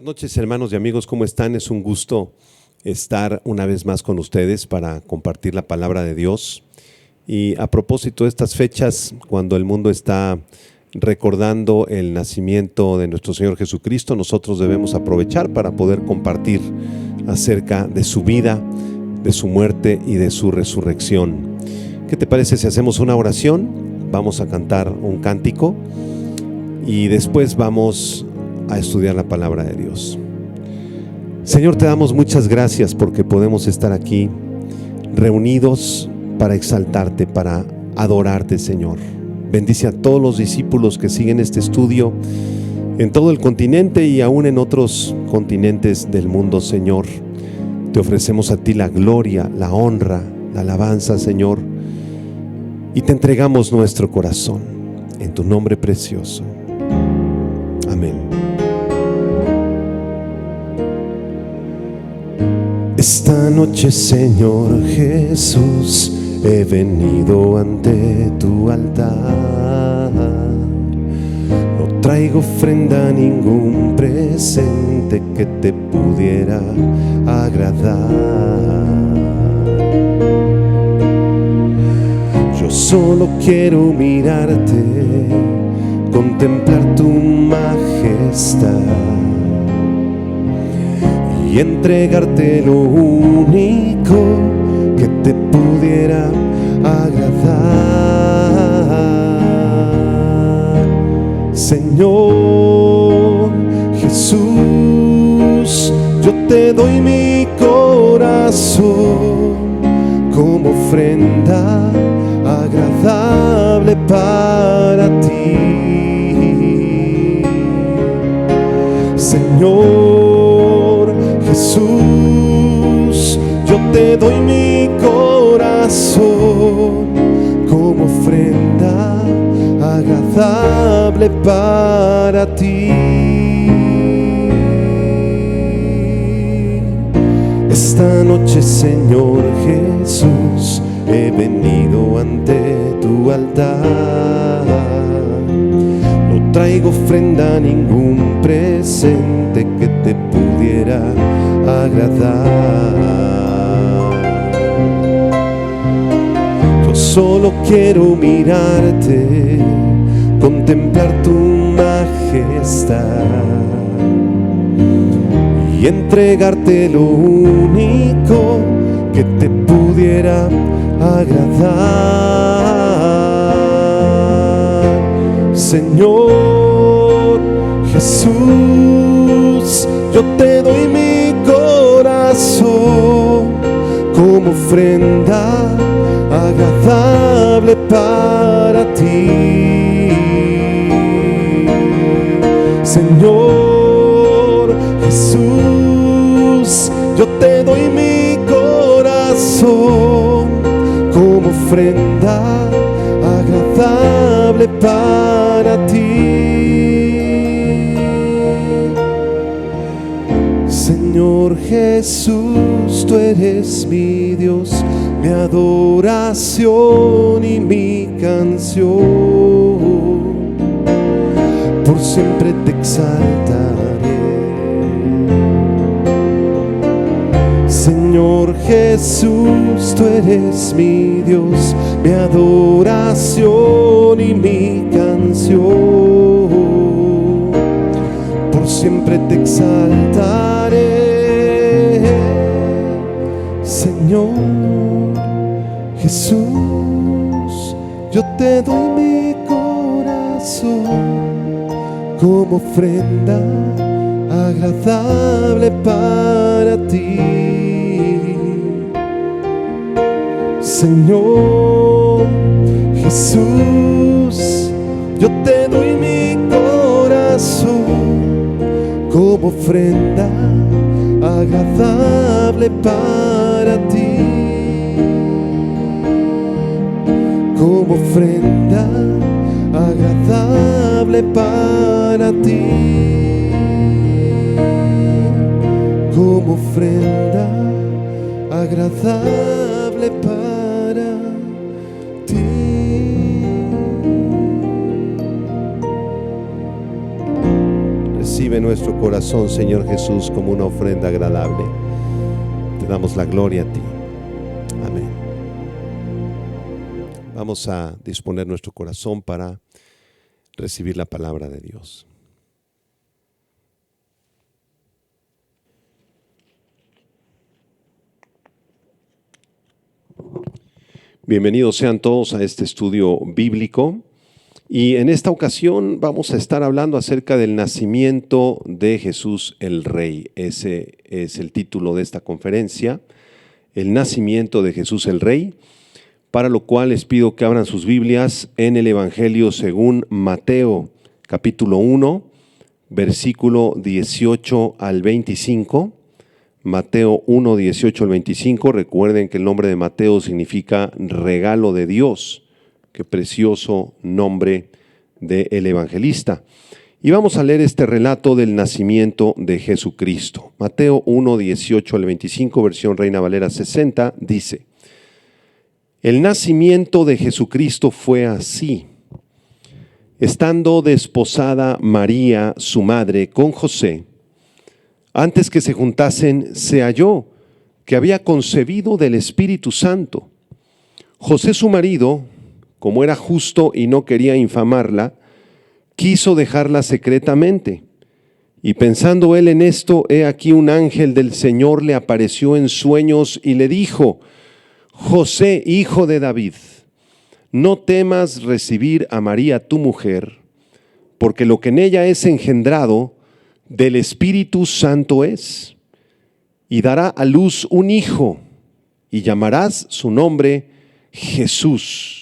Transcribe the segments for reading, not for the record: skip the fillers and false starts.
noches, hermanos y amigos, ¿cómo están? Es un gusto estar una vez más con ustedes para compartir la palabra de Dios. Y a propósito de estas fechas, cuando el mundo está recordando el nacimiento de nuestro Señor Jesucristo, nosotros debemos aprovechar para poder compartir acerca de su vida, de su muerte y de su resurrección. ¿Qué te parece si hacemos una oración? Vamos a cantar un cántico y después vamos a estudiar la palabra de Dios. Señor, te damos muchas gracias porque podemos estar aquí reunidos para exaltarte, para adorarte, Señor. Bendice a todos los discípulos que siguen este estudio en todo el continente y aún en otros continentes del mundo, Señor. Te ofrecemos a ti la gloria, la honra, la alabanza, Señor, y te entregamos nuestro corazón en tu nombre precioso. Amén. Esta noche, Señor Jesús, he venido ante tu altar. No traigo ofrenda, ningún presente que te pudiera agradar. Yo solo quiero mirarte, contemplar tu majestad y entregarte lo único que te pudiera agradar. Señor Jesús, yo te doy mi corazón como ofrenda agradable para ti. Señor Jesús, yo te doy mi corazón como ofrenda agradable para ti. Esta noche, Señor Jesús, he venido ante tu altar. No traigo ofrenda, ningún presente que te pudiera agradar. Yo solo quiero mirarte, contemplar tu majestad y entregarte lo único que te pudiera agradar. Señor Jesús, yo te doy mi corazón como ofrenda agradable para ti. Señor Jesús, yo te doy mi corazón como ofrenda agradable para ti. Señor Jesús, tú eres mi Dios, mi adoración y mi canción. Por siempre te exaltaré. Señor Jesús, tú eres mi Dios, mi adoración y mi canción. Por siempre te exaltaré. Señor Jesús, yo te doy mi corazón como ofrenda agradable para ti. Señor Jesús, yo te doy mi corazón como ofrenda agradable para ti. Como ofrenda agradable para ti. Como ofrenda agradable para ti. Recibe nuestro corazón, Señor Jesús, como una ofrenda agradable. Te damos la gloria a ti. Amén. Vamos a disponer nuestro corazón para recibir la palabra de Dios. Bienvenidos sean todos a este estudio bíblico. Y en esta ocasión vamos a estar hablando acerca del nacimiento de Jesús el Rey. Ese es el título de esta conferencia, el nacimiento de Jesús el Rey, para lo cual les pido que abran sus Biblias en el Evangelio según Mateo, capítulo 1, versículo 18 al 25. Mateo 1, 18 al 25. Recuerden que el nombre de Mateo significa regalo de Dios. Qué precioso nombre del evangelista. Y vamos a leer este relato del nacimiento de Jesucristo. Mateo 1, 18 al 25, versión Reina Valera 60, dice: El nacimiento de Jesucristo fue así. Estando desposada María, su madre, con José, antes que se juntasen, se halló que había concebido del Espíritu Santo. José, su marido, como era justo y no quería infamarla, quiso dejarla secretamente. Y pensando él en esto, he aquí un ángel del Señor le apareció en sueños y le dijo: José, hijo de David, no temas recibir a María tu mujer, porque lo que en ella es engendrado del Espíritu Santo es. Y dará a luz un hijo, y llamarás su nombre Jesús,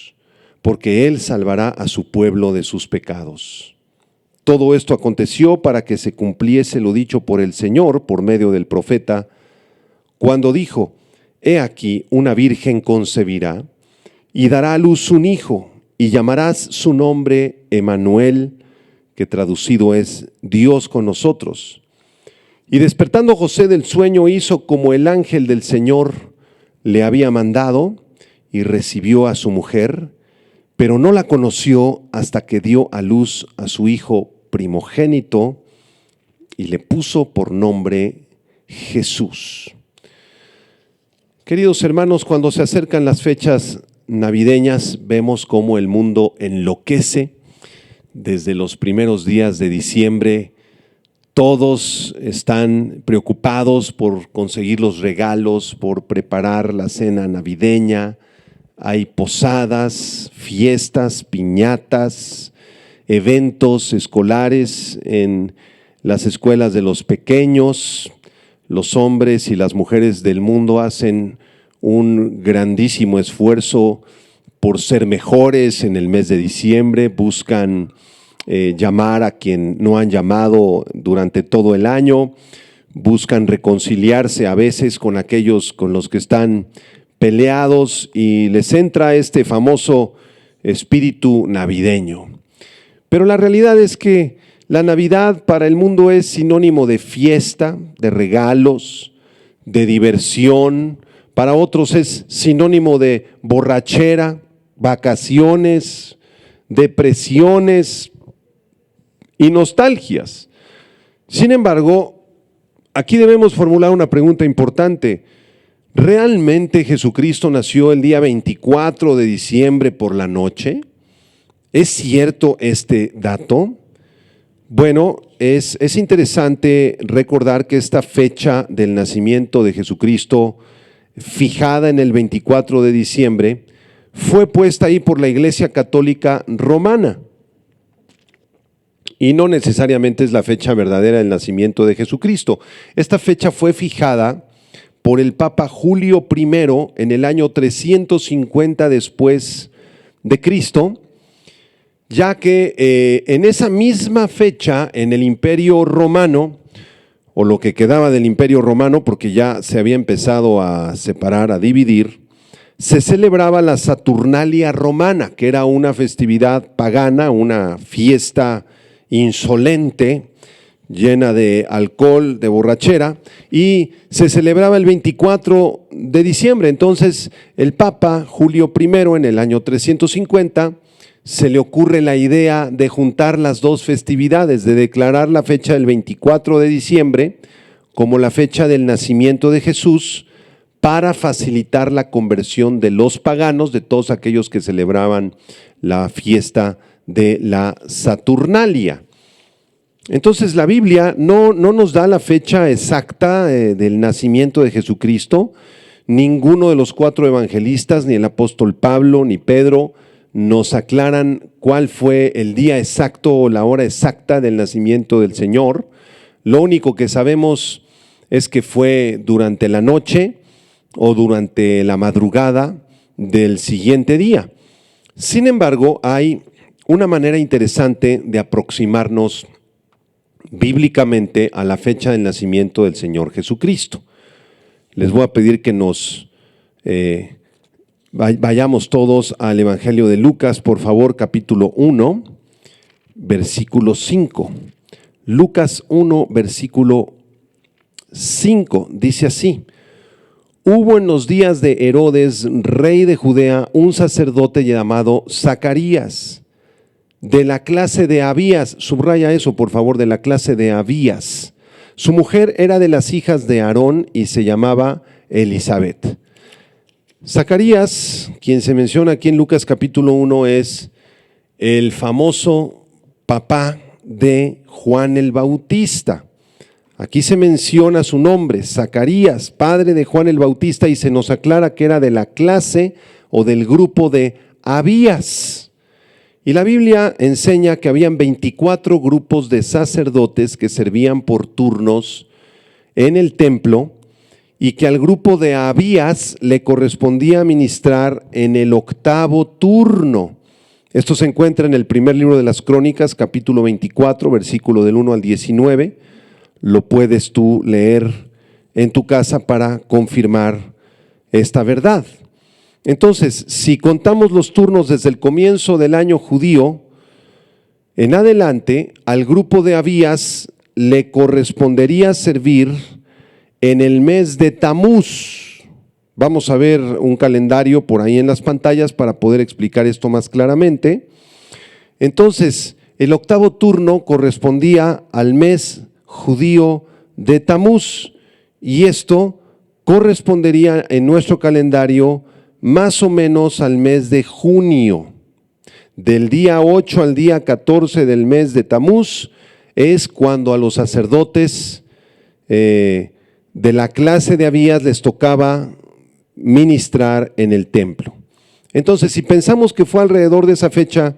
porque él salvará a su pueblo de sus pecados. Todo esto aconteció para que se cumpliese lo dicho por el Señor por medio del profeta, cuando dijo: He aquí una virgen concebirá y dará a luz un hijo, y llamarás su nombre Emmanuel, que traducido es Dios con nosotros. Y despertando José del sueño, hizo como el ángel del Señor le había mandado, y recibió a su mujer, pero no la conoció hasta que dio a luz a su hijo primogénito y le puso por nombre Jesús. Queridos hermanos, cuando se acercan las fechas navideñas, vemos cómo el mundo enloquece. Desde los primeros días de diciembre, todos están preocupados por conseguir los regalos, por preparar la cena navideña. Hay posadas, fiestas, piñatas, eventos escolares en las escuelas de los pequeños. Los hombres y las mujeres del mundo hacen un grandísimo esfuerzo por ser mejores en el mes de diciembre. Buscan llamar a quien no han llamado durante todo el año. Buscan reconciliarse a veces con aquellos con los que están peleados, y les entra este famoso espíritu navideño. Pero la realidad es que la Navidad para el mundo es sinónimo de fiesta, de regalos, de diversión. Para otros es sinónimo de borrachera, vacaciones, depresiones y nostalgias. Sin embargo, aquí debemos formular una pregunta importante. ¿Realmente Jesucristo nació el día 24 de diciembre por la noche? ¿Es cierto este dato? Bueno, es interesante recordar que esta fecha del nacimiento de Jesucristo, fijada en el 24 de diciembre, fue puesta ahí por la Iglesia Católica Romana. Y no necesariamente es la fecha verdadera del nacimiento de Jesucristo. Esta fecha fue fijada por el Papa Julio I en el año 350 después de Cristo, ya que en esa misma fecha en el Imperio Romano, o lo que quedaba del Imperio Romano, porque ya se había empezado a separar, a dividir, se celebraba la Saturnalia Romana, que era una festividad pagana, una fiesta insolente, llena de alcohol, de borrachera, y se celebraba el 24 de diciembre. Entonces el Papa Julio I en el año 350 se le ocurre la idea de juntar las dos festividades, de declarar la fecha del 24 de diciembre como la fecha del nacimiento de Jesús, para facilitar la conversión de los paganos, de todos aquellos que celebraban la fiesta de la Saturnalia. Entonces la Biblia no nos da la fecha exacta del nacimiento de Jesucristo. Ninguno de los 4 evangelistas, ni el apóstol Pablo, ni Pedro, nos aclaran cuál fue el día exacto o la hora exacta del nacimiento del Señor. Lo único que sabemos es que fue durante la noche o durante la madrugada del siguiente día. Sin embargo, hay una manera interesante de aproximarnos bíblicamente a la fecha del nacimiento del Señor Jesucristo. Les voy a pedir que nos vayamos todos al Evangelio de Lucas, por favor, capítulo 1, versículo 5. Lucas 1, versículo 5, dice así: Hubo en los días de Herodes, rey de Judea, un sacerdote llamado Zacarías, de la clase de Abías. Subraya eso, por favor, de la clase de Abías. Su mujer era de las hijas de Aarón y se llamaba Elisabet. Zacarías, quien se menciona aquí en Lucas capítulo 1, es el famoso papá de Juan el Bautista. Aquí se menciona su nombre, Zacarías, padre de Juan el Bautista, y se nos aclara que era de la clase o del grupo de Abías. Y la Biblia enseña que habían 24 grupos de sacerdotes que servían por turnos en el templo, y que al grupo de Abías le correspondía ministrar en el 8º turno. Esto se encuentra en el primer libro de las Crónicas, capítulo 24, versículo del 1 al 19. Lo puedes tú leer en tu casa para confirmar esta verdad. Entonces, si contamos los turnos desde el comienzo del año judío en adelante, al grupo de Abías le correspondería servir en el mes de Tamuz. Vamos a ver un calendario por ahí en las pantallas para poder explicar esto más claramente. Entonces, el 8º turno correspondía al mes judío de Tamuz, y esto correspondería en nuestro calendario más o menos al mes de junio. Del día 8 al día 14 del mes de Tamuz es cuando a los sacerdotes de la clase de Abías les tocaba ministrar en el templo. Entonces, si pensamos que fue alrededor de esa fecha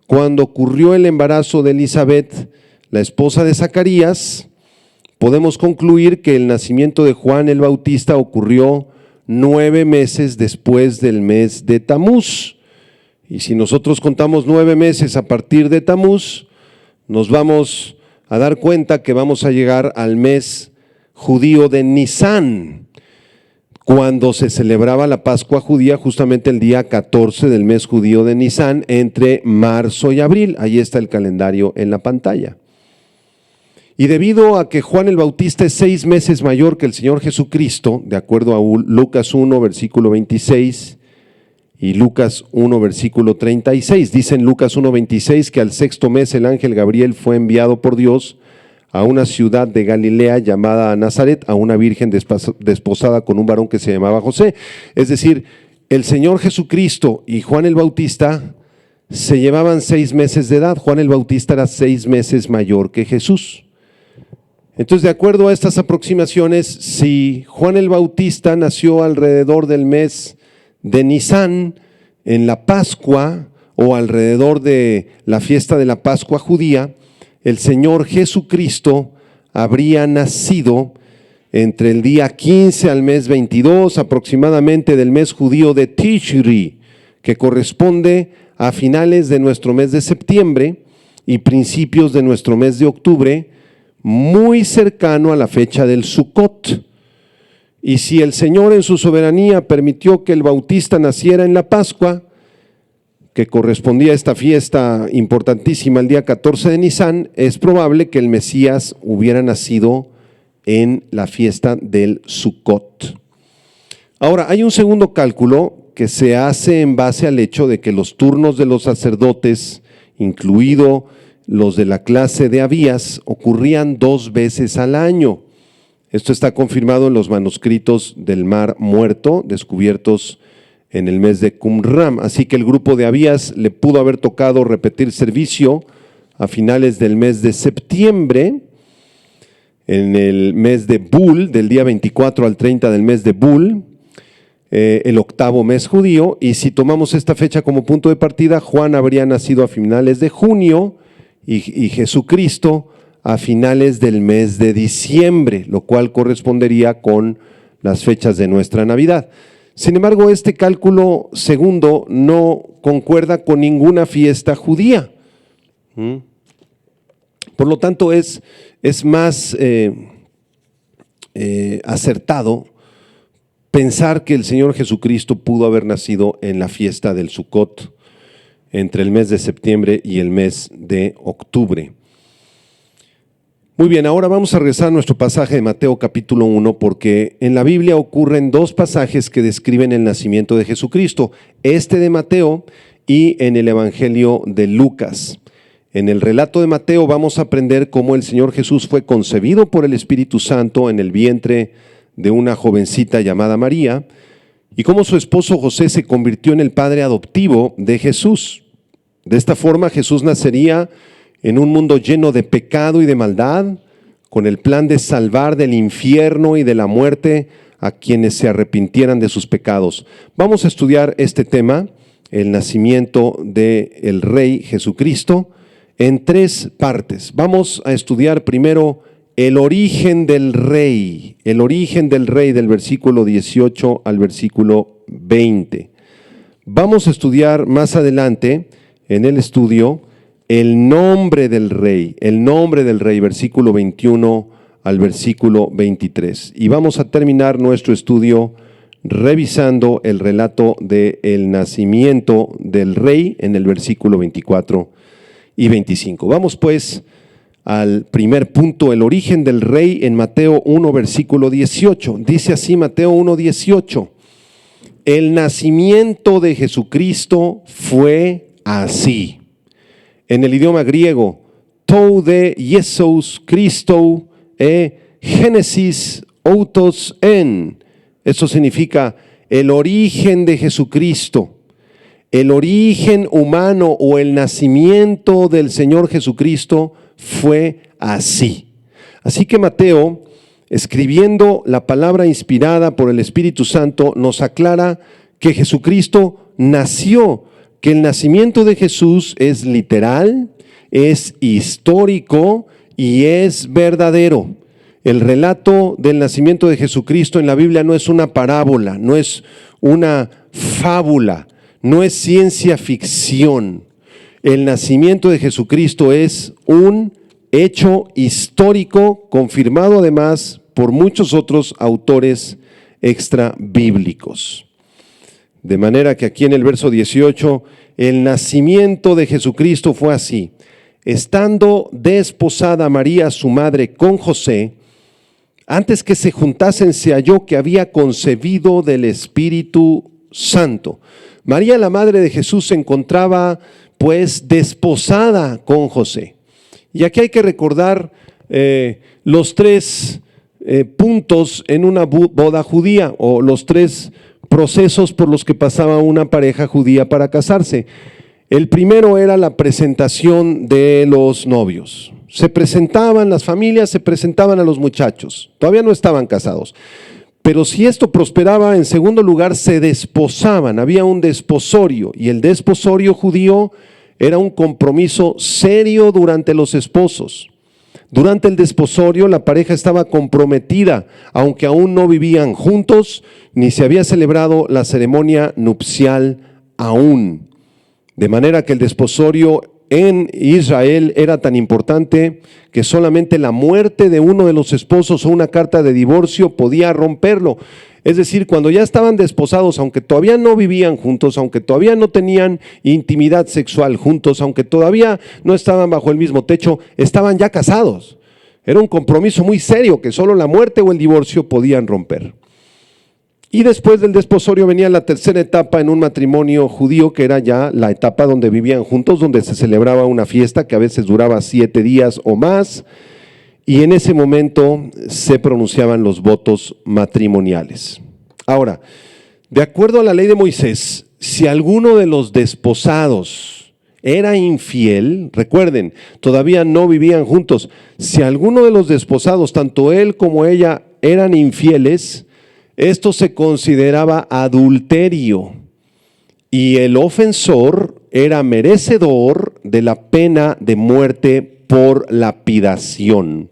cuando ocurrió el embarazo de Elisabet, la esposa de Zacarías, podemos concluir que el nacimiento de Juan el Bautista ocurrió 9 meses después del mes de Tamuz. Y si nosotros contamos 9 meses a partir de Tamuz, nos vamos a dar cuenta que vamos a llegar al mes judío de Nisán, cuando se celebraba la Pascua judía, justamente el día 14 del mes judío de Nisán, entre marzo y abril. Ahí está el calendario en la pantalla. Y debido a que Juan el Bautista es 6 meses mayor que el Señor Jesucristo, de acuerdo a Lucas 1, versículo 26 y Lucas 1, versículo 36, dice en Lucas 1, 26 que al 6º mes el ángel Gabriel fue enviado por Dios a una ciudad de Galilea llamada Nazaret, a una virgen desposada con un varón que se llamaba José. Es decir, el Señor Jesucristo y Juan el Bautista se llevaban 6 meses de edad. Juan el Bautista era 6 meses mayor que Jesús. Entonces, de acuerdo a estas aproximaciones, si Juan el Bautista nació alrededor del mes de Nisán, en la Pascua o alrededor de la fiesta de la Pascua judía, el Señor Jesucristo habría nacido entre el día 15 al mes 22 aproximadamente del mes judío de Tishri, que corresponde a finales de nuestro mes de septiembre y principios de nuestro mes de octubre, muy cercano a la fecha del Sukkot. Y si el Señor en su soberanía permitió que el Bautista naciera en la Pascua, que correspondía a esta fiesta importantísima el día 14 de Nisán, es probable que el Mesías hubiera nacido en la fiesta del Sukkot. Ahora, hay un segundo cálculo que se hace en base al hecho de que los turnos de los sacerdotes, incluido los de la clase de Abías, ocurrían 2 veces al año. Esto está confirmado en los manuscritos del Mar Muerto, descubiertos en el mes de Qumran. Así que el grupo de Abías le pudo haber tocado repetir servicio a finales del mes de septiembre, en el mes de Bul, del día 24 al 30 del mes de Bul, el 8º mes judío, y si tomamos esta fecha como punto de partida, Juan habría nacido a finales de junio y Jesucristo a finales del mes de diciembre, lo cual correspondería con las fechas de nuestra Navidad. Sin embargo, este cálculo segundo no concuerda con ninguna fiesta judía. Por lo tanto, es más acertado pensar que el Señor Jesucristo pudo haber nacido en la fiesta del Sukkot entre el mes de septiembre y el mes de octubre. Muy bien, ahora vamos a regresar a nuestro pasaje de Mateo capítulo 1, porque en la Biblia ocurren 2 pasajes que describen el nacimiento de Jesucristo, este de Mateo y en el Evangelio de Lucas. En el relato de Mateo vamos a aprender cómo el Señor Jesús fue concebido por el Espíritu Santo en el vientre de una jovencita llamada María, y cómo su esposo José se convirtió en el padre adoptivo de Jesús. De esta forma Jesús nacería en un mundo lleno de pecado y de maldad, con el plan de salvar del infierno y de la muerte a quienes se arrepintieran de sus pecados. Vamos a estudiar este tema, el nacimiento del Rey Jesucristo, en 3 partes. Vamos a estudiar primero el origen del Rey del versículo 18 al versículo 20. Vamos a estudiar más adelante en el estudio el nombre del Rey, versículo 21 al versículo 23. Y vamos a terminar nuestro estudio revisando el relato del nacimiento del Rey en el versículo 24 y 25. Vamos pues al primer punto, el origen del Rey en Mateo 1, versículo 18. Dice así Mateo 1, 18. El nacimiento de Jesucristo fue así. En el idioma griego, tou de Iesus Christo Génesis autos en. Eso significa el origen de Jesucristo, el origen humano o el nacimiento del Señor Jesucristo fue así. Así que Mateo, escribiendo la palabra inspirada por el Espíritu Santo, nos aclara que Jesucristo nació, que el nacimiento de Jesús es literal, es histórico y es verdadero. El relato del nacimiento de Jesucristo en la Biblia no es una parábola, no es una fábula, no es ciencia ficción. El nacimiento de Jesucristo es un hecho histórico confirmado además por muchos otros autores extra bíblicos. De manera que aquí en el verso 18, el nacimiento de Jesucristo fue así. Estando desposada María, su madre, con José, antes que se juntasen se halló que había concebido del Espíritu Santo. María, la madre de Jesús, se encontraba pues desposada con José. Y aquí hay que recordar los 3 puntos en una boda judía, o los 3 procesos por los que pasaba una pareja judía para casarse. El primero era la presentación de los novios. Se presentaban las familias, se presentaban a los muchachos. Todavía no estaban casados. Pero si esto prosperaba, en segundo lugar, se desposaban. Había un desposorio, y el desposorio judío era un compromiso serio durante los esposos. Durante el desposorio, la pareja estaba comprometida, aunque aún no vivían juntos, ni se había celebrado la ceremonia nupcial aún. De manera que el desposorio en Israel era tan importante que solamente la muerte de uno de los esposos o una carta de divorcio podía romperlo. Es decir, cuando ya estaban desposados, aunque todavía no vivían juntos, aunque todavía no tenían intimidad sexual juntos, aunque todavía no estaban bajo el mismo techo, estaban ya casados. Era un compromiso muy serio que solo la muerte o el divorcio podían romper. Y después del desposorio venía la tercera etapa en un matrimonio judío, que era ya la etapa donde vivían juntos, donde se celebraba una fiesta que a veces duraba 7 días o más, y en ese momento se pronunciaban los votos matrimoniales. Ahora, de acuerdo a la ley de Moisés, si alguno de los desposados era infiel, recuerden, todavía no vivían juntos, si alguno de los desposados, tanto él como ella, eran infieles, esto se consideraba adulterio y el ofensor era merecedor de la pena de muerte por lapidación.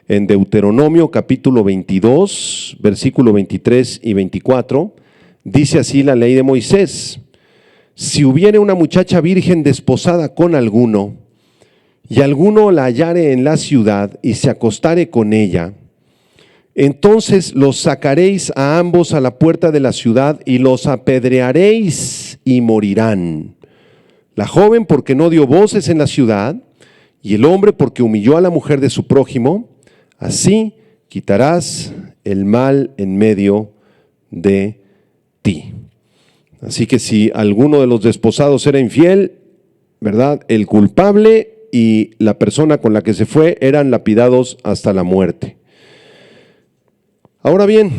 En Deuteronomio capítulo 22, versículo 23 y 24, dice así la ley de Moisés: si hubiere una muchacha virgen desposada con alguno, y alguno la hallare en la ciudad y se acostare con ella, entonces los sacaréis a ambos a la puerta de la ciudad y los apedrearéis y morirán. La joven porque no dio voces en la ciudad, y el hombre porque humilló a la mujer de su prójimo. Así quitarás el mal en medio de ti. Así que si alguno de los desposados era infiel, ¿verdad?, el culpable y la persona con la que se fue eran lapidados hasta la muerte. Ahora bien,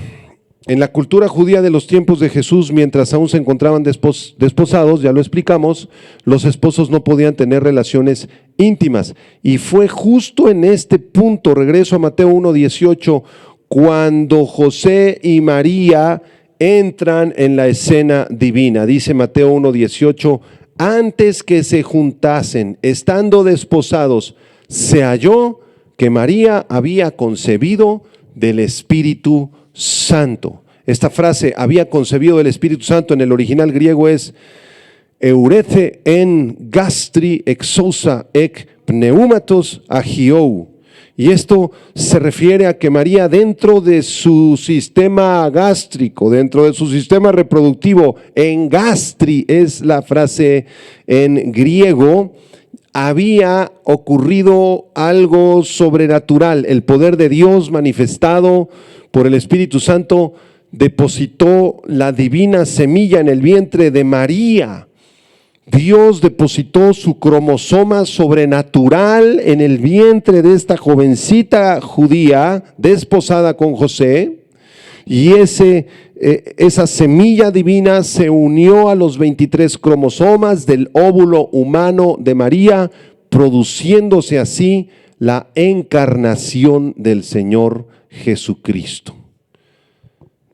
en la cultura judía de los tiempos de Jesús, mientras aún se encontraban desposados, ya lo explicamos, los esposos no podían tener relaciones íntimas. Y fue justo en este punto, regreso a Mateo 1:18, cuando José y María entran en la escena divina. Dice Mateo 1:18, antes que se juntasen, estando desposados, se halló que María había concebido del Espíritu Santo. Esta frase, había concebido del Espíritu Santo, en el original griego es eurece en gastri exousa ek pneumatos agiou. Y esto se refiere a que María, dentro de su sistema gástrico, dentro de su sistema reproductivo, en gastri es la frase en griego, había ocurrido algo sobrenatural. El poder de Dios manifestado por el Espíritu Santo depositó la divina semilla en el vientre de María. Dios depositó su cromosoma sobrenatural en el vientre de esta jovencita judía desposada con José, y esa semilla divina se unió a los 23 cromosomas del óvulo humano de María, produciéndose así la encarnación del Señor Jesucristo.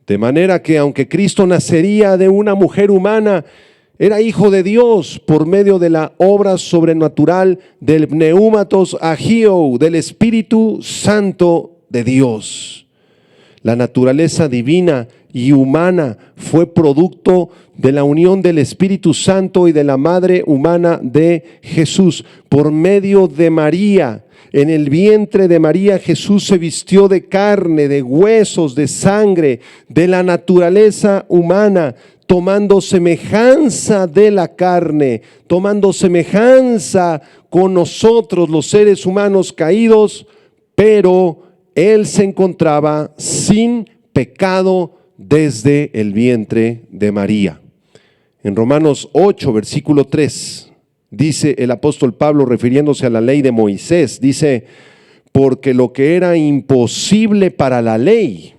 De manera que aunque Cristo nacería de una mujer humana, era hijo de Dios por medio de la obra sobrenatural del pneumatos agiou, del Espíritu Santo de Dios. La naturaleza divina y humana fue producto de la unión del Espíritu Santo y de la madre humana de Jesús por medio de María. En el vientre de María Jesús se vistió de carne, de huesos, de sangre, de la naturaleza humana, tomando semejanza de la carne, tomando semejanza con nosotros los seres humanos caídos, pero Él se encontraba sin pecado desde el vientre de María. En Romanos 8, versículo 3, dice el apóstol Pablo, refiriéndose a la ley de Moisés, dice, porque lo que era imposible para la ley.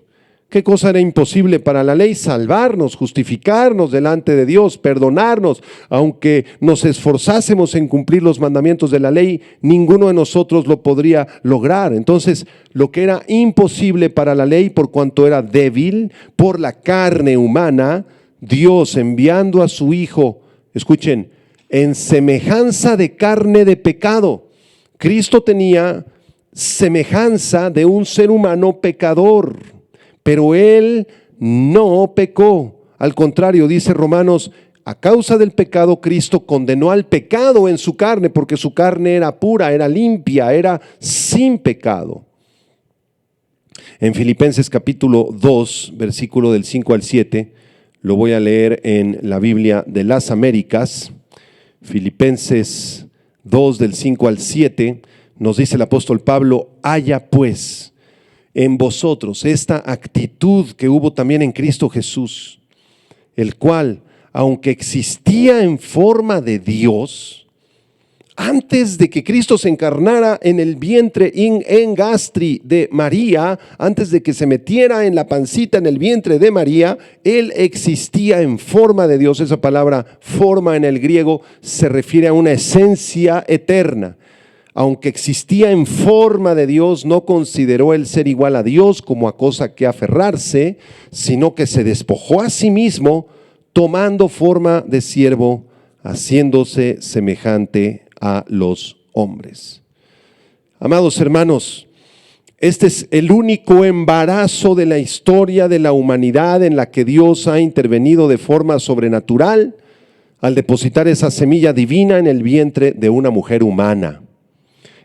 ¿Qué cosa era imposible para la ley? Salvarnos, justificarnos delante de Dios, perdonarnos. Aunque nos esforzásemos en cumplir los mandamientos de la ley, ninguno de nosotros lo podría lograr. Entonces, lo que era imposible para la ley, por cuanto era débil, por la carne humana, Dios enviando a su Hijo, escuchen, en semejanza de carne de pecado. Cristo tenía semejanza de un ser humano pecador, pero Él no pecó. Al contrario, dice Romanos, a causa del pecado Cristo condenó al pecado en su carne, porque su carne era pura, era limpia, era sin pecado. En Filipenses capítulo 2, versículo del 5 al 7, lo voy a leer en la Biblia de las Américas. Filipenses 2 del 5 al 7, nos dice el apóstol Pablo, haya pues en vosotros, esta actitud que hubo también en Cristo Jesús, el cual, aunque existía en forma de Dios, antes de que Cristo se encarnara en el vientre en gastri de María, antes de que se metiera en la pancita en el vientre de María, Él existía en forma de Dios. Esa palabra forma en el griego se refiere a una esencia eterna. Aunque existía en forma de Dios, no consideró el ser igual a Dios como a cosa que aferrarse, sino que se despojó a sí mismo, tomando forma de siervo, haciéndose semejante a los hombres. Amados hermanos, este es el único embarazo de la historia de la humanidad en la que Dios ha intervenido de forma sobrenatural al depositar esa semilla divina en el vientre de una mujer humana.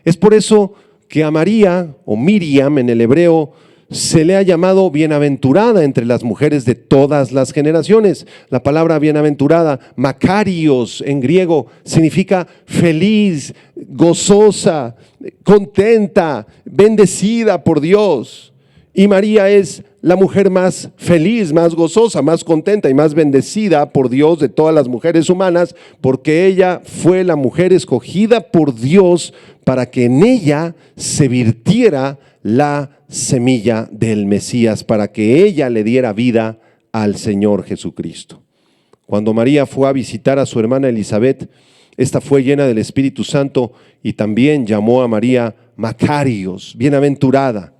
Es por eso que a María, o Miriam en el hebreo, se le ha llamado bienaventurada entre las mujeres de todas las generaciones. La palabra bienaventurada, makarios en griego, significa feliz, gozosa, contenta, bendecida por Dios. Y María es la mujer más feliz, más gozosa, más contenta y más bendecida por Dios de todas las mujeres humanas, porque ella fue la mujer escogida por Dios para que en ella se virtiera la semilla del Mesías, para que ella le diera vida al Señor Jesucristo. Cuando María fue a visitar a su hermana Elizabeth, esta fue llena del Espíritu Santo y también llamó a María Macarios, bienaventurada.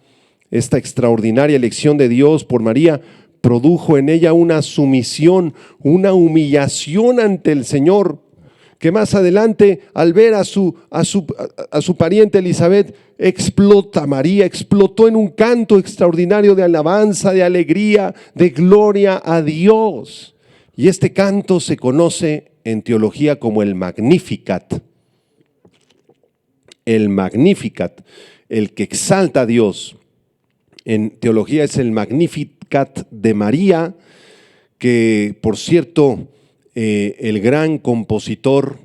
Esta extraordinaria elección de Dios por María produjo en ella una sumisión, una humillación ante el Señor, que más adelante, al ver a su pariente Elizabeth, María explotó en un canto extraordinario de alabanza, de alegría, de gloria a Dios. Y este canto se conoce en teología como el Magnificat. El Magnificat, el que exalta a Dios. En teología es el Magnificat de María, que por cierto, el gran compositor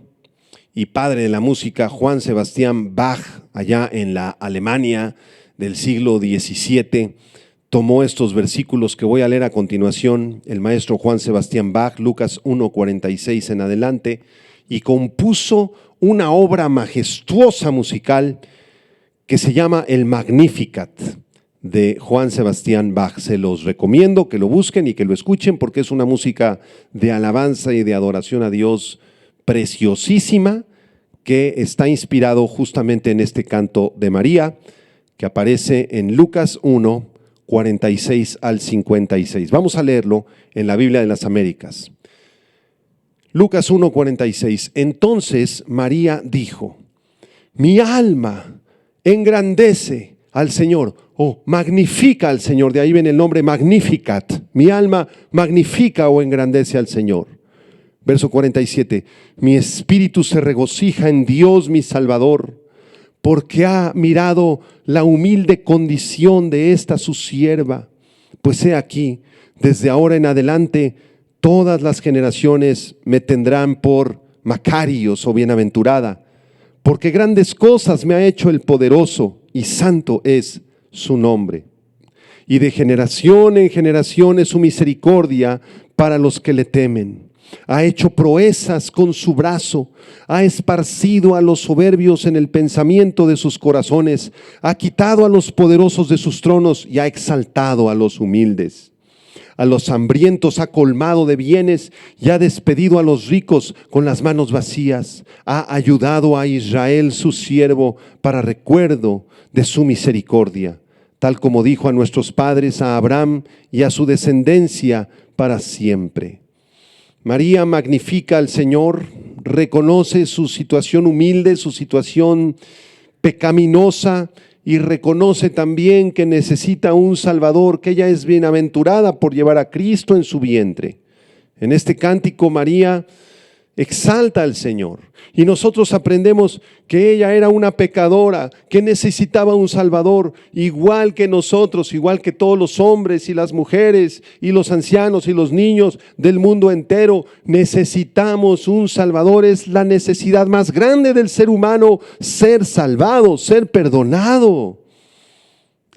y padre de la música Johann Sebastian Bach, allá en la Alemania del siglo XVII, tomó estos versículos que voy a leer a continuación, el maestro Johann Sebastian Bach, Lucas 1:46 en adelante, y compuso una obra majestuosa musical que se llama el Magnificat de Johann Sebastian Bach. Se los recomiendo que lo busquen y que lo escuchen, porque es una música de alabanza y de adoración a Dios preciosísima, que está inspirado justamente en este canto de María, que aparece en Lucas 1:46 al 56. Vamos a leerlo en la Biblia de las Américas. Lucas 1:46. Entonces María dijo: mi alma engrandece al Señor, magnifica al Señor, de ahí viene el nombre Magnificat. Mi alma magnifica o engrandece al Señor. Verso 47, mi espíritu se regocija en Dios mi Salvador, porque ha mirado la humilde condición de esta su sierva. Pues he aquí, desde ahora en adelante, todas las generaciones me tendrán por Macarios o bienaventurada, porque grandes cosas me ha hecho el poderoso y santo es su nombre. Y de generación en generación es su misericordia para los que le temen. Ha hecho proezas con su brazo, ha esparcido a los soberbios en el pensamiento de sus corazones, ha quitado a los poderosos de sus tronos y ha exaltado a los humildes. A los hambrientos ha colmado de bienes y ha despedido a los ricos con las manos vacías. Ha ayudado a Israel su siervo para recuerdo de su misericordia, tal como dijo a nuestros padres, a Abraham y a su descendencia para siempre. María magnifica al Señor, reconoce su situación humilde, su situación pecaminosa, y reconoce también que necesita un Salvador, que ella es bienaventurada por llevar a Cristo en su vientre. En este cántico María exalta al Señor, y nosotros aprendemos que ella era una pecadora, que necesitaba un Salvador, igual que nosotros, igual que todos los hombres y las mujeres y los ancianos y los niños del mundo entero. Necesitamos un Salvador. Es la necesidad más grande del ser humano, ser salvado, ser perdonado.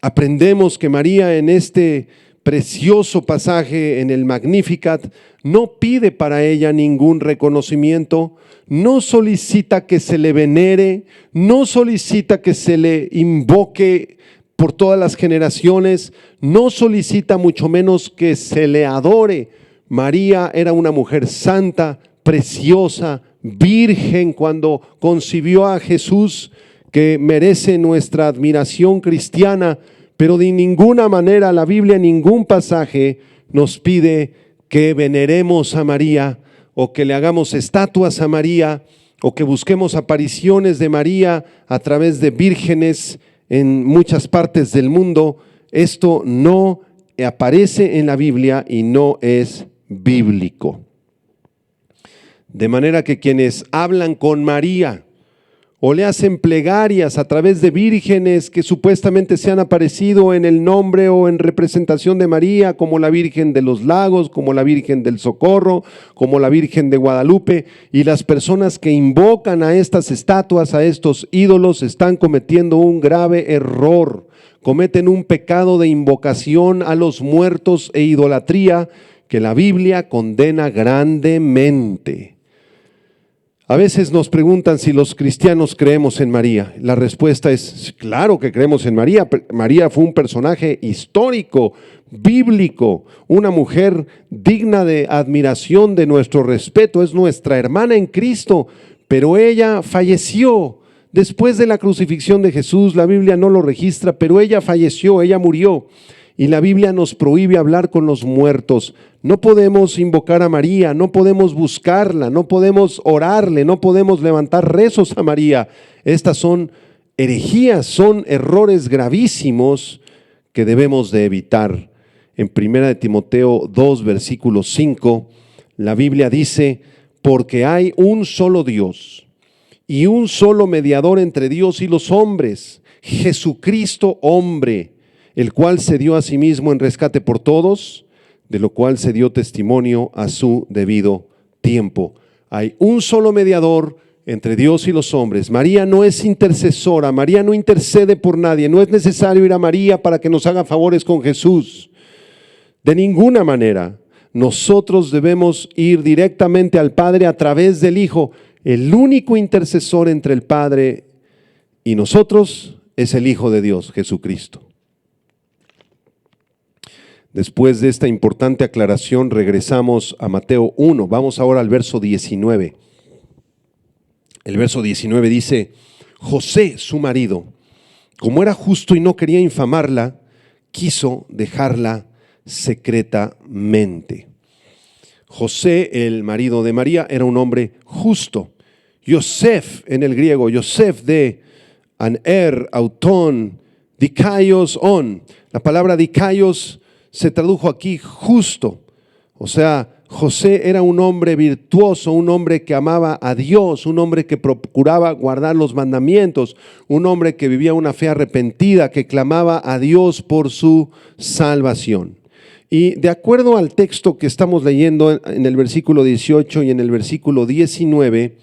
Aprendemos que María en este precioso pasaje en el Magnificat no pide para ella ningún reconocimiento, no solicita que se le venere, no solicita que se le invoque por todas las generaciones, no solicita mucho menos que se le adore. María era una mujer santa, preciosa, virgen cuando concibió a Jesús, que merece nuestra admiración cristiana, pero de ninguna manera la Biblia en ningún pasaje nos pide que veneremos a María o que le hagamos estatuas a María o que busquemos apariciones de María a través de vírgenes en muchas partes del mundo. Esto no aparece en la Biblia y no es bíblico. De manera que quienes hablan con María o le hacen plegarias a través de vírgenes que supuestamente se han aparecido en el nombre o en representación de María, como la Virgen de los Lagos, como la Virgen del Socorro, como la Virgen de Guadalupe, y las personas que invocan a estas estatuas, a estos ídolos, están cometiendo un grave error. Cometen un pecado de invocación a los muertos e idolatría que la Biblia condena grandemente. A veces nos preguntan si los cristianos creemos en María. La respuesta es claro que creemos en María. María fue un personaje histórico, bíblico, una mujer digna de admiración, de nuestro respeto. Es nuestra hermana en Cristo, pero ella falleció después de la crucifixión de Jesús. La Biblia no lo registra, pero ella falleció, ella murió. Y la Biblia nos prohíbe hablar con los muertos. No podemos invocar a María, no podemos buscarla, no podemos orarle, no podemos levantar rezos a María. Estas son herejías, son errores gravísimos que debemos de evitar. En 1 Timoteo 2, versículo 5, la Biblia dice: porque hay un solo Dios y un solo mediador entre Dios y los hombres, Jesucristo hombre, el cual se dio a sí mismo en rescate por todos, de lo cual se dio testimonio a su debido tiempo. Hay un solo mediador entre Dios y los hombres. María no es intercesora, María no intercede por nadie, no es necesario ir a María para que nos haga favores con Jesús. De ninguna manera. Nosotros debemos ir directamente al Padre a través del Hijo. El único intercesor entre el Padre y nosotros es el Hijo de Dios, Jesucristo. Después de esta importante aclaración, regresamos a Mateo 1. Vamos ahora al verso 19. El verso 19 dice: José, su marido, como era justo y no quería infamarla, quiso dejarla secretamente. José, el marido de María, era un hombre justo. Yosef, en el griego, Yosef de aner, autón, dikaios on. La palabra dikaios se tradujo aquí justo. O sea, José era un hombre virtuoso, un hombre que amaba a Dios, un hombre que procuraba guardar los mandamientos, un hombre que vivía una fe arrepentida, que clamaba a Dios por su salvación. Y de acuerdo al texto que estamos leyendo en el versículo 18 y en el versículo 19,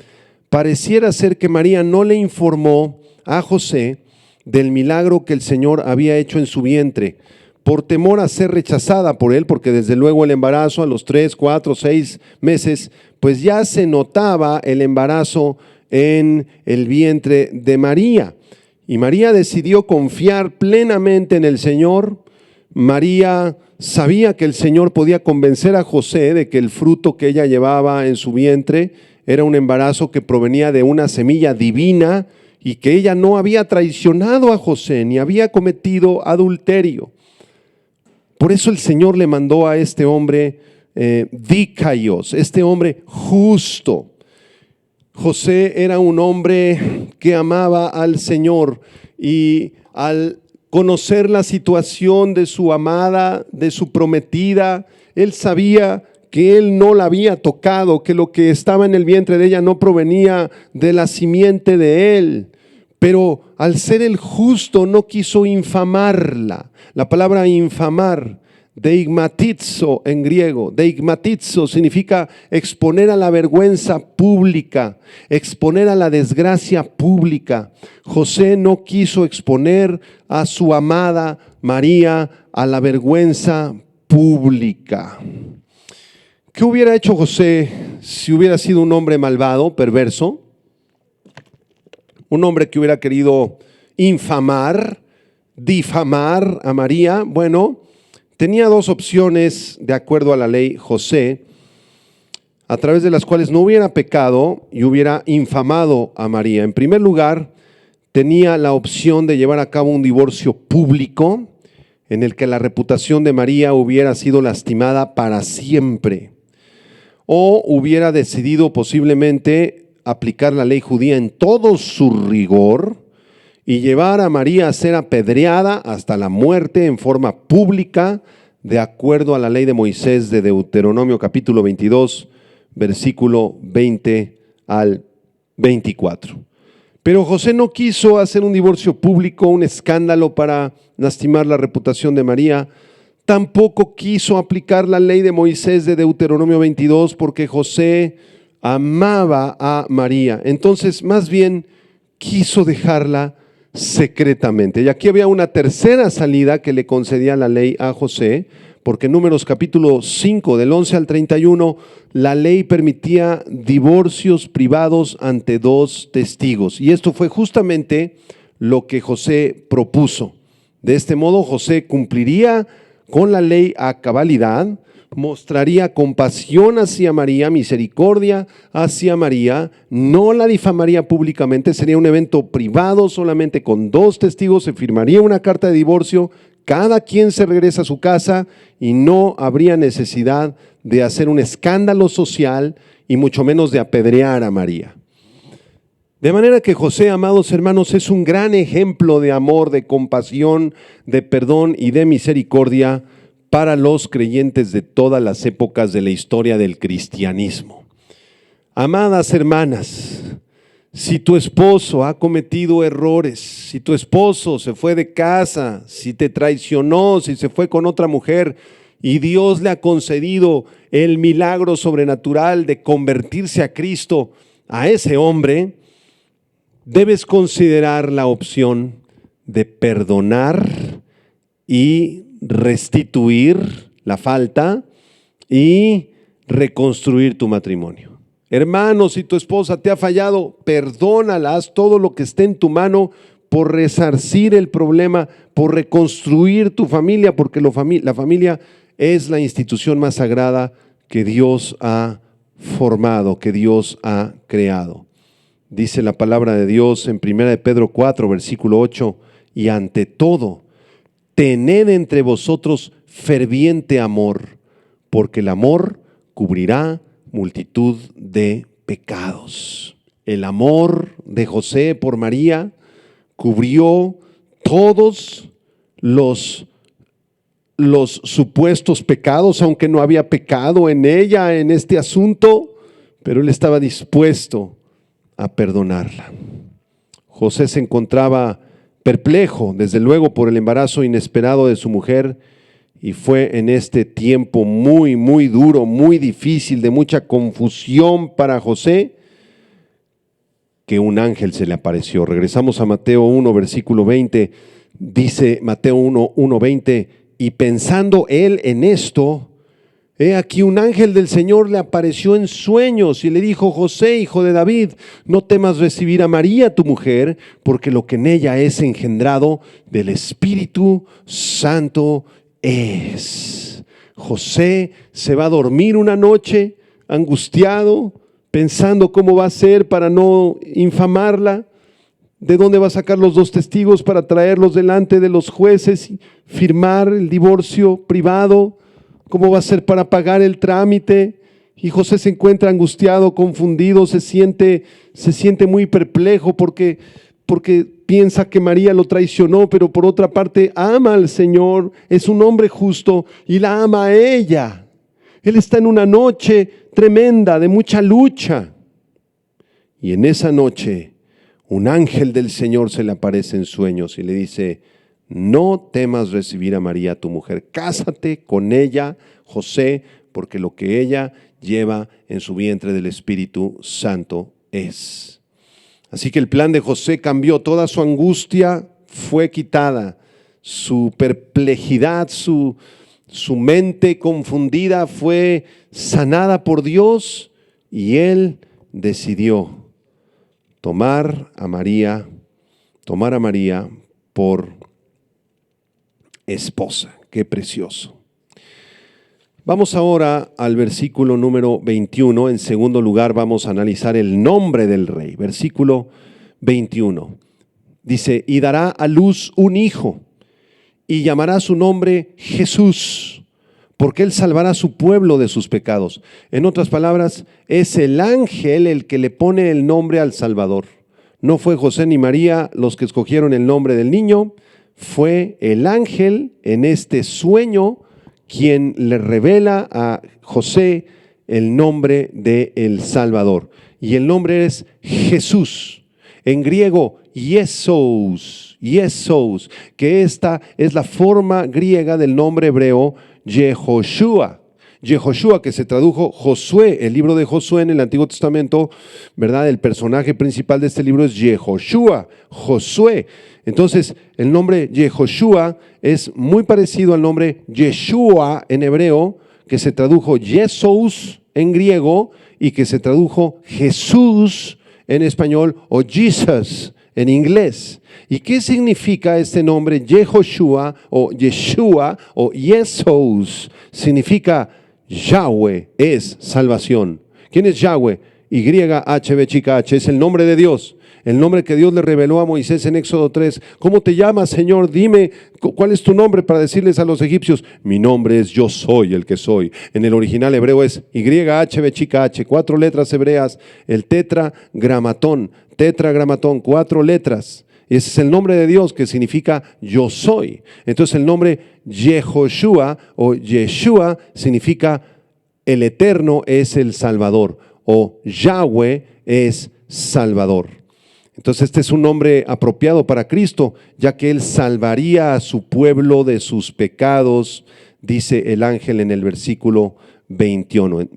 pareciera ser que María no le informó a José del milagro que el Señor había hecho en su vientre, por temor a ser rechazada por él, porque desde luego el embarazo a los 3, 4, 6 meses, pues ya se notaba el embarazo en el vientre de María. Y María decidió confiar plenamente en el Señor. María sabía que el Señor podía convencer a José de que el fruto que ella llevaba en su vientre era un embarazo que provenía de una semilla divina y que ella no había traicionado a José ni había cometido adulterio. Por eso el Señor le mandó a este hombre dikaios, este hombre justo. José era un hombre que amaba al Señor y al conocer la situación de su amada, de su prometida, él sabía que él no la había tocado, que lo que estaba en el vientre de ella no provenía de la simiente de él. Pero al ser el justo no quiso infamarla. La palabra infamar Deigmatizo en griego. Deigmatizo significa exponer a la vergüenza pública, exponer a la desgracia pública. José no quiso exponer a su amada María a la vergüenza pública. ¿Qué hubiera hecho José si hubiera sido un hombre malvado, perverso? Un hombre que hubiera querido infamar, difamar a María. Bueno, tenía dos opciones de acuerdo a la ley José, a través de las cuales no hubiera pecado y hubiera infamado a María. En primer lugar, tenía la opción de llevar a cabo un divorcio público en el que la reputación de María hubiera sido lastimada para siempre. O hubiera decidido posiblemente aplicar la ley judía en todo su rigor y llevar a María a ser apedreada hasta la muerte en forma pública, de acuerdo a la ley de Moisés de Deuteronomio capítulo 22, versículo 20 al 24. Pero José no quiso hacer un divorcio público, un escándalo para lastimar la reputación de María. Tampoco quiso aplicar la ley de Moisés de Deuteronomio 22 porque José amaba a María. Entonces, más bien, quiso dejarla secretamente. Y aquí había una tercera salida que le concedía la ley a José, porque en Números capítulo 5, del 11 al 31, la ley permitía divorcios privados ante dos testigos. Y esto fue justamente lo que José propuso. De este modo, José cumpliría con la ley a cabalidad, mostraría compasión hacia María, misericordia hacia María, no la difamaría públicamente, sería un evento privado solamente con dos testigos, se firmaría una carta de divorcio, cada quien se regresa a su casa y no habría necesidad de hacer un escándalo social y mucho menos de apedrear a María. De manera que José, amados hermanos, es un gran ejemplo de amor, de compasión, de perdón y de misericordia para los creyentes de todas las épocas de la historia del cristianismo. Amadas hermanas, si tu esposo ha cometido errores, si tu esposo se fue de casa, si te traicionó, si se fue con otra mujer y Dios le ha concedido el milagro sobrenatural de convertirse a Cristo a ese hombre, debes considerar la opción de perdonar y restituir la falta y reconstruir tu matrimonio. Hermano, si tu esposa te ha fallado, perdónala, haz todo lo que esté en tu mano por resarcir el problema, por reconstruir tu familia, porque la familia es la institución más sagrada que Dios ha formado, que Dios ha creado. Dice la palabra de Dios en 1 Pedro 4, versículo 8, y ante todo, tened entre vosotros ferviente amor, porque el amor cubrirá multitud de pecados. El amor de José por María cubrió todos los supuestos pecados, aunque no había pecado en ella en este asunto, pero él estaba dispuesto a perdonarla. José se encontraba perplejo, desde luego, por el embarazo inesperado de su mujer, y fue en este tiempo muy, muy duro, muy difícil, de mucha confusión para José, que un ángel se le apareció. Regresamos a Mateo 1, versículo 20, dice Mateo 1, 20, y pensando él en esto, he aquí un ángel del Señor le apareció en sueños y le dijo: José, hijo de David, no temas recibir a María tu mujer, porque lo que en ella es engendrado del Espíritu Santo es. José se va a dormir una noche angustiado, pensando cómo va a ser para no infamarla, de dónde va a sacar los dos testigos para traerlos delante de los jueces y firmar el divorcio privado. ¿Cómo va a ser para pagar el trámite? Y José se encuentra angustiado, confundido, se siente muy perplejo porque piensa que María lo traicionó, pero por otra parte ama al Señor, es un hombre justo y la ama a ella. Él está en una noche tremenda de mucha lucha. Y en esa noche un ángel del Señor se le aparece en sueños y le dice: no temas recibir a María, tu mujer. Cásate con ella, José, porque lo que ella lleva en su vientre del Espíritu Santo es. Así que el plan de José cambió, toda su angustia fue quitada, su perplejidad, su mente confundida fue sanada por Dios y él decidió tomar a María por esposa. Qué precioso. Vamos ahora al versículo número 21. En segundo lugar, vamos a analizar el nombre del rey. Versículo 21. Dice, y dará a luz un hijo, y llamará su nombre Jesús, porque él salvará a su pueblo de sus pecados. En otras palabras, es el ángel el que le pone el nombre al Salvador. No fue José ni María los que escogieron el nombre del niño, fue el ángel en este sueño quien le revela a José el nombre del Salvador. Y el nombre es Jesús. En griego, Jesús, que esta es la forma griega del nombre hebreo Yehoshua. Yehoshua, que se tradujo Josué, el libro de Josué en el Antiguo Testamento, ¿verdad? El personaje principal de este libro es Yehoshua, Josué. Entonces, el nombre Yehoshua es muy parecido al nombre Yeshua en hebreo, que se tradujo Jesús en griego y que se tradujo Jesús en español o Jesus en inglés. ¿Y qué significa este nombre Yehoshua o Yeshua o Jesús? Significa Yahweh es salvación. ¿Quién es Yahweh? YHWH chica H, es el nombre de Dios. El nombre que Dios le reveló a Moisés en Éxodo 3. ¿Cómo te llamas, Señor? Dime, ¿cuál es tu nombre para decirles a los egipcios? Mi nombre es Yo Soy el que soy. En el original hebreo es YHWH chica H, 4 letras hebreas, el tetragramatón, 4 letras. Ese es el nombre de Dios que significa Yo Soy. Entonces el nombre Yehoshua o Yeshua significa el Eterno es el Salvador o Yahweh es Salvador. Entonces este es un nombre apropiado para Cristo, ya que Él salvaría a su pueblo de sus pecados, dice el ángel en el versículo 21.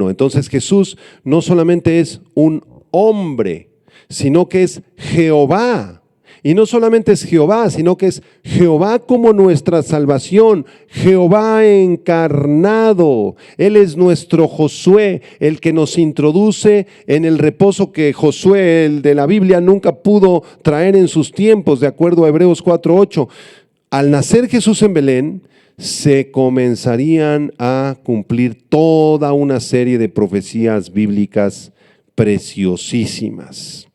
Entonces Jesús no solamente es un hombre, sino que es Jehová. Y no solamente es Jehová, sino que es Jehová como nuestra salvación, Jehová encarnado. Él es nuestro Josué, el que nos introduce en el reposo que Josué, el de la Biblia, nunca pudo traer en sus tiempos, de acuerdo a Hebreos 4:8. Al nacer Jesús en Belén, se comenzarían a cumplir toda una serie de profecías bíblicas preciosísimas.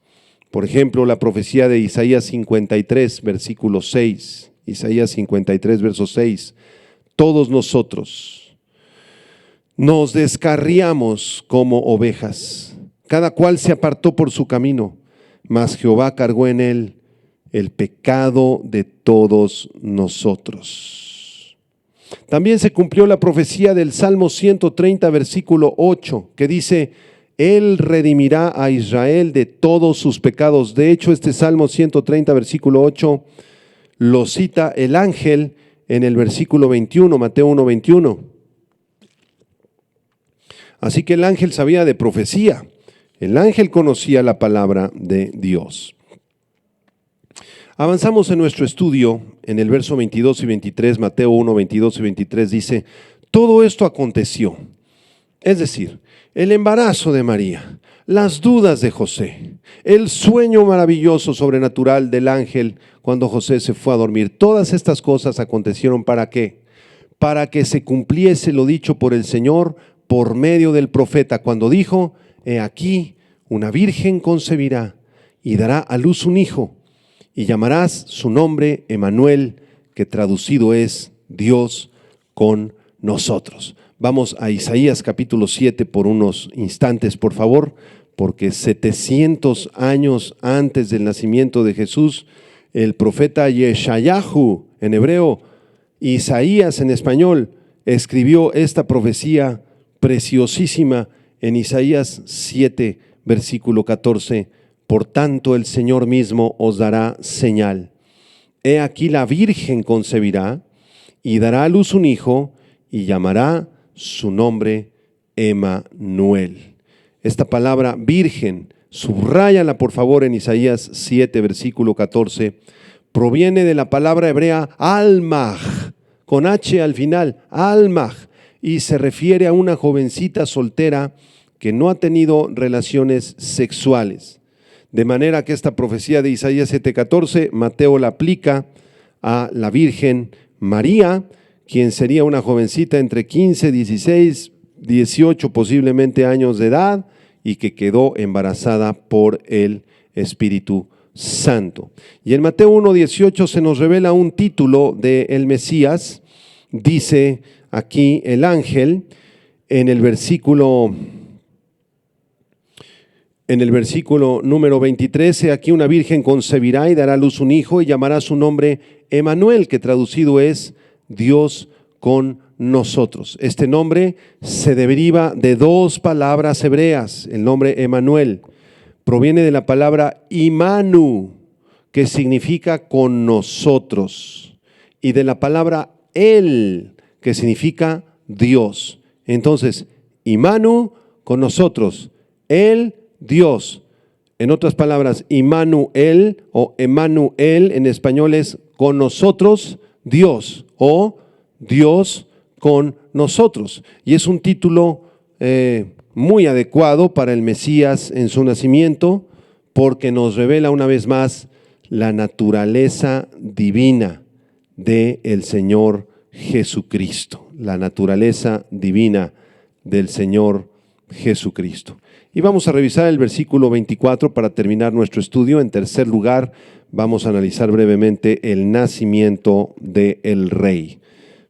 Por ejemplo, la profecía de Isaías 53, versículo 6. Isaías 53, verso 6. Todos nosotros nos descarriamos como ovejas. Cada cual se apartó por su camino, mas Jehová cargó en él el pecado de todos nosotros. También se cumplió la profecía del Salmo 130, versículo 8, que dice: Él redimirá a Israel de todos sus pecados. De hecho, este Salmo 130, versículo 8, lo cita el ángel en el versículo 21, Mateo 1:21. Así que el ángel sabía de profecía. El ángel conocía la palabra de Dios. Avanzamos en nuestro estudio en el verso 22 y 23, Mateo 1, 22 y 23 dice: todo esto aconteció. Es decir, el embarazo de María, las dudas de José, el sueño maravilloso sobrenatural del ángel cuando José se fue a dormir. Todas estas cosas acontecieron ¿para qué? Para que se cumpliese lo dicho por el Señor por medio del profeta, cuando dijo: he aquí, una virgen concebirá y dará a luz un hijo, y llamarás su nombre Emmanuel, que traducido es Dios con nosotros. Vamos a Isaías capítulo 7 por unos instantes, por favor, porque 700 años antes del nacimiento de Jesús, el profeta Yeshayahu en hebreo, Isaías en español, escribió esta profecía preciosísima en Isaías 7, versículo 14. Por tanto, el Señor mismo os dará señal. he aquí la virgen concebirá y dará a luz un hijo y llamará su nombre Emmanuel. Esta palabra virgen, subráyala por favor en Isaías 7, versículo 14, proviene de la palabra hebrea almaj, con H al final, almaj, y se refiere a una jovencita soltera que no ha tenido relaciones sexuales. De manera que esta profecía de Isaías 7:14, Mateo la aplica a la Virgen María, quien sería una jovencita entre 15, 16, 18 posiblemente años de edad y que quedó embarazada por el Espíritu Santo. Y en Mateo 1:18 se nos revela un título del Mesías. Dice aquí el ángel en el versículo número 23, aquí una virgen concebirá y dará a luz un hijo y llamará su nombre Emmanuel, que traducido es Dios con nosotros. Este nombre se deriva de dos palabras hebreas. El nombre Emmanuel proviene de la palabra Imanu, que significa con nosotros, y de la palabra El, que significa Dios. Entonces, Imanu, con nosotros, El, Dios. En otras palabras, Immanuel o Emmanuel en español es con nosotros Dios o Dios con nosotros. Y es un título muy adecuado para el Mesías en su nacimiento, porque nos revela una vez más la naturaleza divina del Señor Jesucristo. La naturaleza divina del Señor Jesucristo. Y vamos a revisar el versículo 24 para terminar nuestro estudio. En tercer lugar, vamos a analizar brevemente el nacimiento del Rey.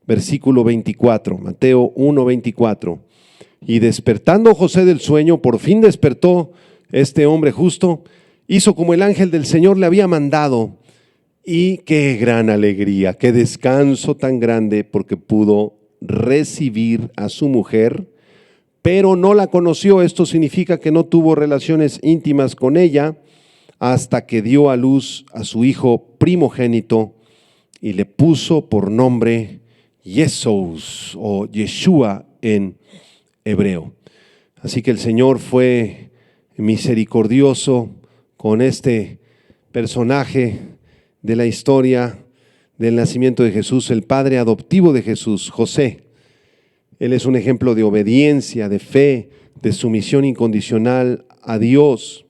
Versículo 24, Mateo 1:24. Y despertando José del sueño, por fin despertó este hombre justo, hizo como el ángel del Señor le había mandado. Y qué gran alegría, qué descanso tan grande, porque pudo recibir a su mujer, pero no la conoció. Esto significa que no tuvo relaciones íntimas con ella hasta que dio a luz a su hijo primogénito y le puso por nombre Jesús o Yeshua en hebreo. Así que el Señor fue misericordioso con este personaje de la historia del nacimiento de Jesús, el padre adoptivo de Jesús, José. Él es un ejemplo de obediencia, de fe, de sumisión incondicional a Dios.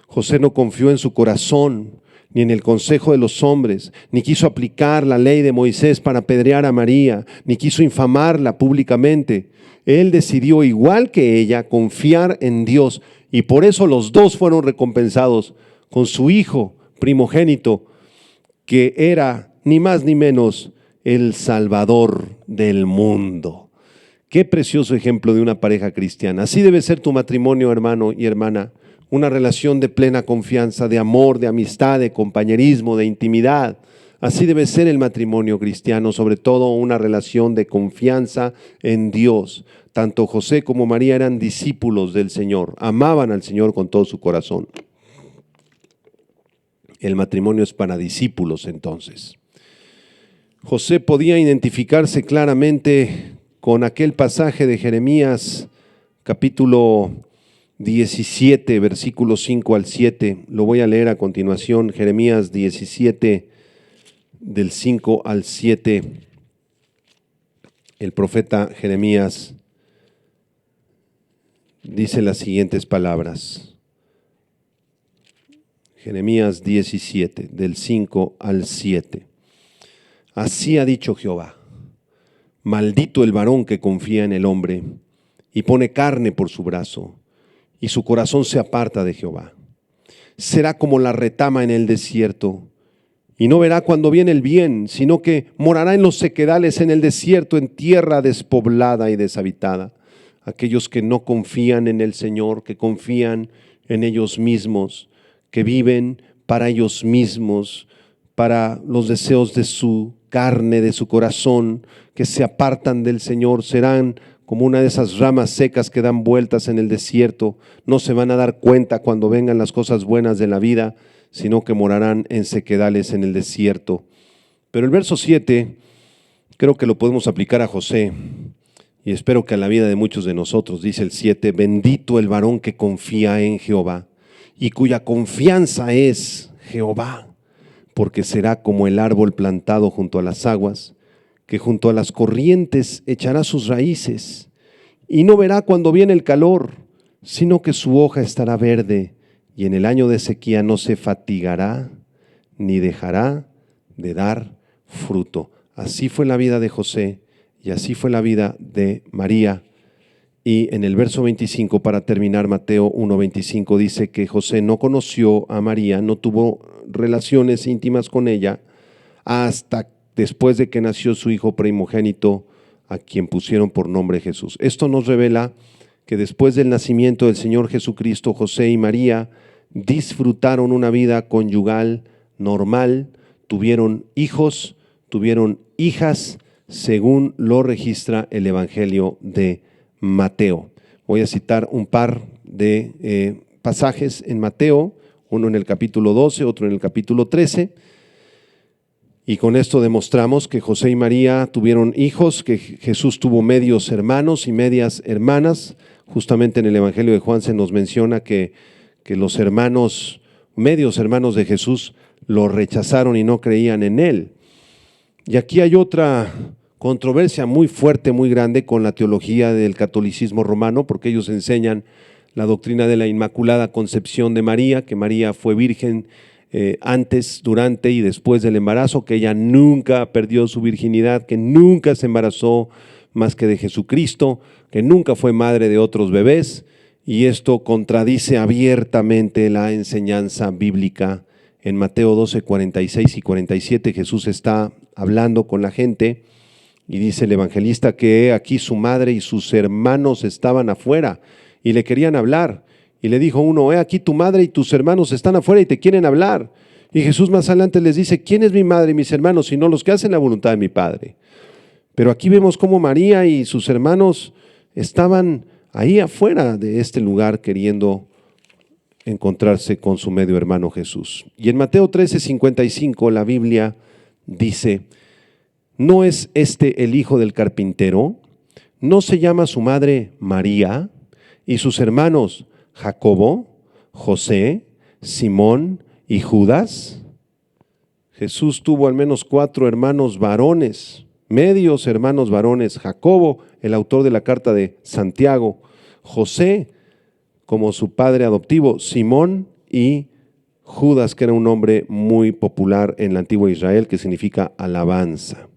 José no confió en su corazón, ni en el consejo de los hombres, ni quiso aplicar la ley de Moisés para apedrear a María, ni quiso infamarla públicamente. Él decidió, igual que ella, confiar en Dios, y por eso los dos fueron recompensados con su hijo primogénito, que era ni más ni menos el Salvador del mundo. Qué precioso ejemplo de una pareja cristiana. Así debe ser tu matrimonio, hermano y hermana. Una relación de plena confianza, de amor, de amistad, de compañerismo, de intimidad. Así debe ser el matrimonio cristiano, sobre todo una relación de confianza en Dios. Tanto José como María eran discípulos del Señor, amaban al Señor con todo su corazón. El matrimonio es para discípulos entonces. José podía identificarse claramente con aquel pasaje de Jeremías capítulo 17, versículos 5 al 7. Lo voy a leer a continuación. Jeremías 17, del 5 al 7. El profeta Jeremías dice las siguientes palabras. Jeremías 17, del 5 al 7. Así ha dicho Jehová: maldito el varón que confía en el hombre y pone carne por su brazo, y su corazón se aparta de Jehová. Será como la retama en el desierto, y no verá cuando viene el bien, sino que morará en los sequedales en el desierto, en tierra despoblada y deshabitada. Aquellos que no confían en el Señor, que confían en ellos mismos, que viven para ellos mismos, para los deseos de su carne, de su corazón, que se apartan del Señor, serán como una de esas ramas secas que dan vueltas en el desierto. No se van a dar cuenta cuando vengan las cosas buenas de la vida, sino que morarán en sequedales en el desierto. Pero el verso 7 creo que lo podemos aplicar a José y espero que a la vida de muchos de nosotros. Dice el 7, bendito el varón que confía en Jehová y cuya confianza es Jehová, porque será como el árbol plantado junto a las aguas, que junto a las corrientes echará sus raíces y no verá cuando viene el calor, sino que su hoja estará verde y en el año de sequía no se fatigará ni dejará de dar fruto. Así fue la vida de José y así fue la vida de María. Y en el verso 25, para terminar, Mateo 1:25 dice que José no conoció a María, no tuvo relaciones íntimas con ella hasta después de que nació su hijo primogénito, a quien pusieron por nombre Jesús. Esto nos revela que después del nacimiento del Señor Jesucristo, José y María disfrutaron una vida conyugal normal, tuvieron hijos, tuvieron hijas, según lo registra el Evangelio de Mateo. Voy a citar un par de pasajes en Mateo, uno en el capítulo 12, otro en el capítulo 13, y con esto demostramos que José y María tuvieron hijos, que Jesús tuvo medios hermanos y medias hermanas. Justamente en el Evangelio de Juan se nos menciona que los hermanos, medios hermanos de Jesús, lo rechazaron y no creían en él. Y aquí hay otra controversia muy fuerte, muy grande con la teología del catolicismo romano, porque ellos enseñan la doctrina de la Inmaculada Concepción de María, que María fue virgen antes, durante y después del embarazo, que ella nunca perdió su virginidad, que nunca se embarazó más que de Jesucristo, que nunca fue madre de otros bebés, y esto contradice abiertamente la enseñanza bíblica. En Mateo 12, 46 y 47 Jesús está hablando con la gente y dice el evangelista que aquí su madre y sus hermanos estaban afuera y le querían hablar. Y le dijo uno, aquí tu madre y tus hermanos están afuera y te quieren hablar. Y Jesús más adelante les dice, ¿quién es mi madre y mis hermanos? Sino los que hacen la voluntad de mi Padre. Pero aquí vemos cómo María y sus hermanos estaban ahí afuera de este lugar queriendo encontrarse con su medio hermano Jesús. Y en Mateo 13:55 la Biblia dice, ¿no es este el hijo del carpintero? ¿No se llama su madre María y sus hermanos Jacobo, José, Simón y Judas? Jesús tuvo al menos 4 hermanos varones, medios hermanos varones: Jacobo, el autor de la carta de Santiago; José, como su padre adoptivo; Simón y Judas, que era un nombre muy popular en el antiguo Israel, que significa alabanza.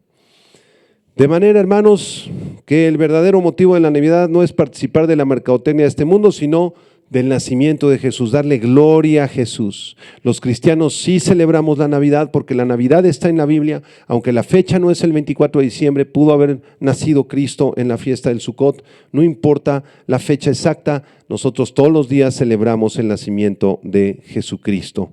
De manera, hermanos, que el verdadero motivo de la Navidad no es participar de la mercadotecnia de este mundo, sino del nacimiento de Jesús, darle gloria a Jesús. Los cristianos sí celebramos la Navidad porque la Navidad está en la Biblia, aunque la fecha no es el 24 de diciembre, pudo haber nacido Cristo en la fiesta del Sucot, no importa la fecha exacta, nosotros todos los días celebramos el nacimiento de Jesucristo.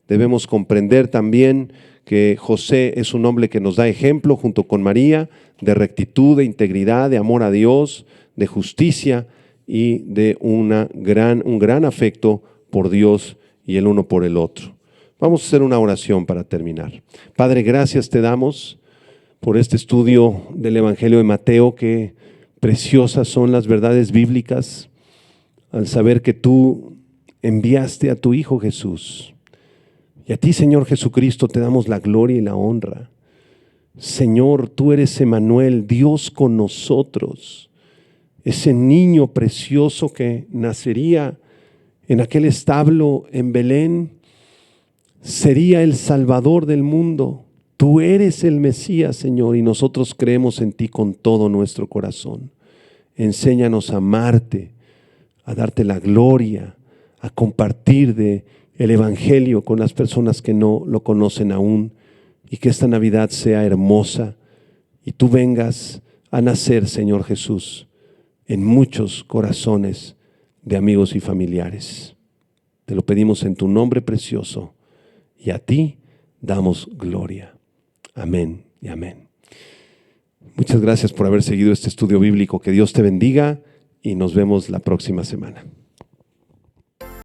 Debemos comprender también que José es un hombre que nos da ejemplo junto con María de rectitud, de integridad, de amor a Dios, de justicia y de un gran afecto por Dios y el uno por el otro. Vamos a hacer una oración para terminar. Padre, gracias te damos por este estudio del Evangelio de Mateo, que preciosas son las verdades bíblicas al saber que tú enviaste a tu Hijo Jesús. Y a ti, Señor Jesucristo, te damos la gloria y la honra. Señor, tú eres Emmanuel, Dios con nosotros. Ese niño precioso que nacería en aquel establo en Belén sería el Salvador del mundo. Tú eres el Mesías, Señor, y nosotros creemos en ti con todo nuestro corazón. Enséñanos a amarte, a darte la gloria, a compartir de el Evangelio con las personas que no lo conocen aún, y que esta Navidad sea hermosa y tú vengas a nacer, Señor Jesús, en muchos corazones de amigos y familiares. Te lo pedimos en tu nombre precioso y a ti damos gloria. Amén y amén. Muchas gracias por haber seguido este estudio bíblico. Que Dios te bendiga y nos vemos la próxima semana.